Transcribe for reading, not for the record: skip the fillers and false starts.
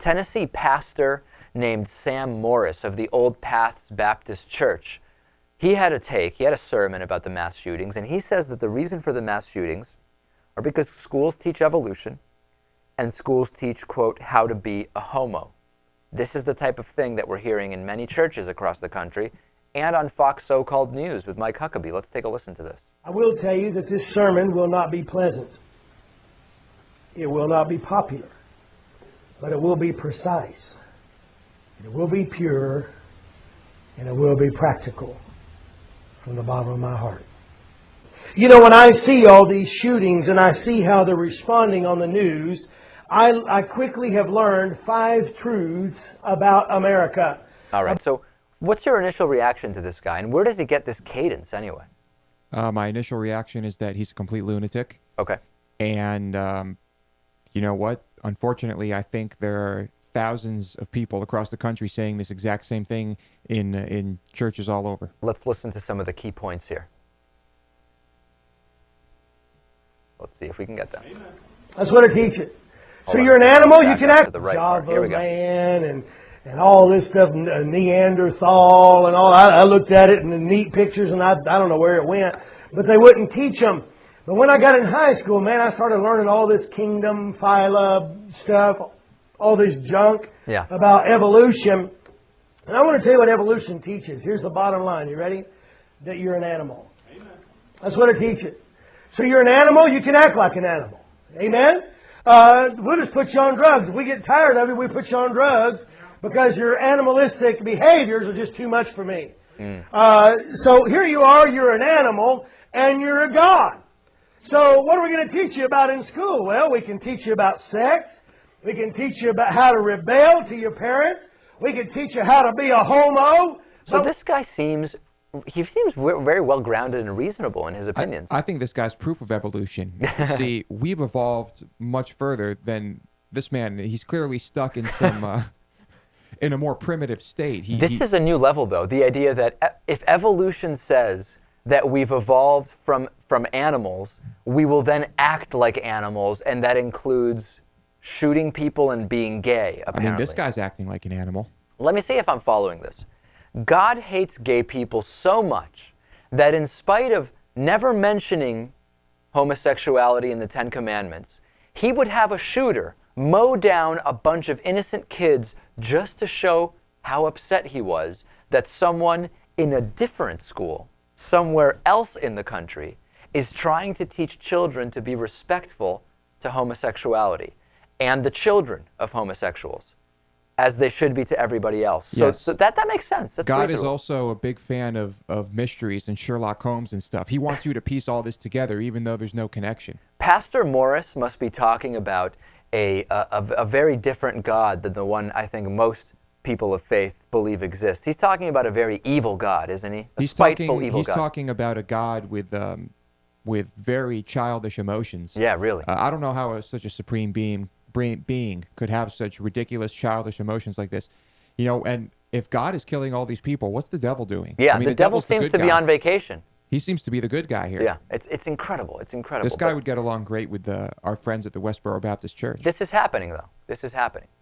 Tennessee pastor named Sam Morris of the Old Paths Baptist Church. He had a sermon about the mass shootings, and he says that the reason for the mass shootings are because schools teach evolution and schools teach, quote, how to be a homo. This is the type of thing that we're hearing in many churches across the country and on Fox So-Called News with Mike Huckabee. Let's take a listen to this. I will tell you that this sermon will not be pleasant. It will not be popular, but it will be precise. It will be pure, and it will be practical from the bottom of my heart. You know, when I see all these shootings and I see how they're responding on the news, I quickly have learned 5 truths about America. All right, so what's your initial reaction to this guy, and where does he get this cadence anyway? My initial reaction is that he's a complete lunatic. Okay. And you know what? Unfortunately, I think there are thousands of people across the country saying this exact same thing in churches all over. Let's listen to some of the key points here. Let's see if we can get them. That's what it teaches. Hold So on, you're an animal, you can back up act to the right part. Here we go. man and all this stuff, Neanderthal and all. I looked at it and the neat pictures, and I don't know where it went, but they wouldn't teach them. But when I got in high school, man, I started learning all this kingdom, phyla stuff, all this junk about evolution. And I want to tell you what evolution teaches. Here's the bottom line. You ready? That you're an animal. Amen. That's what it teaches. So you're an animal, you can act like an animal. Amen? We'll just put you on drugs. If we get tired of it, we put you on drugs because your animalistic behaviors are just too much for me. So here you are, you're an animal, and you're a God. So what are we going to teach you about in school? Well, we can teach you about sex. We can teach you about how to rebel to your parents. We can teach you how to be a homo. So this guy seems very well grounded and reasonable in his opinions. I think this guy's proof of evolution. See, we've evolved much further than this man. He's clearly stuck in some in a more primitive state. This is a new level, though. The idea that if evolution says that we've evolved from animals, we will then act like animals, and that includes shooting people and being gay, apparently. I mean, this guy's acting like an animal. Let me see if I'm following this. God hates gay people so much that in spite of never mentioning homosexuality in the 10 Commandments, he would have a shooter mow down a bunch of innocent kids just to show how upset he was that someone in a different school, somewhere else in the country, is trying to teach children to be respectful to homosexuality and the children of homosexuals, as they should be to everybody else. Yes. So that makes sense. That's God reasonable. is also a big fan of mysteries and Sherlock Holmes and stuff. He wants you to piece all this together, even though there's no connection. Pastor Morris must be talking about a very different God than the one I think most people of faith believe exists. He's talking about a very evil God, isn't he? A spiteful, evil God. He's talking about a God with very childish emotions. Yeah, really. I don't know how such a supreme being could have such ridiculous childish emotions like this. You know, and if God is killing all these people, what's the devil doing? Yeah, I mean, the devil seems to be on vacation. He seems to be the good guy here. Yeah, it's incredible. It's incredible. This guy would get along great with our friends at the Westboro Baptist Church. This is happening, though. This is happening.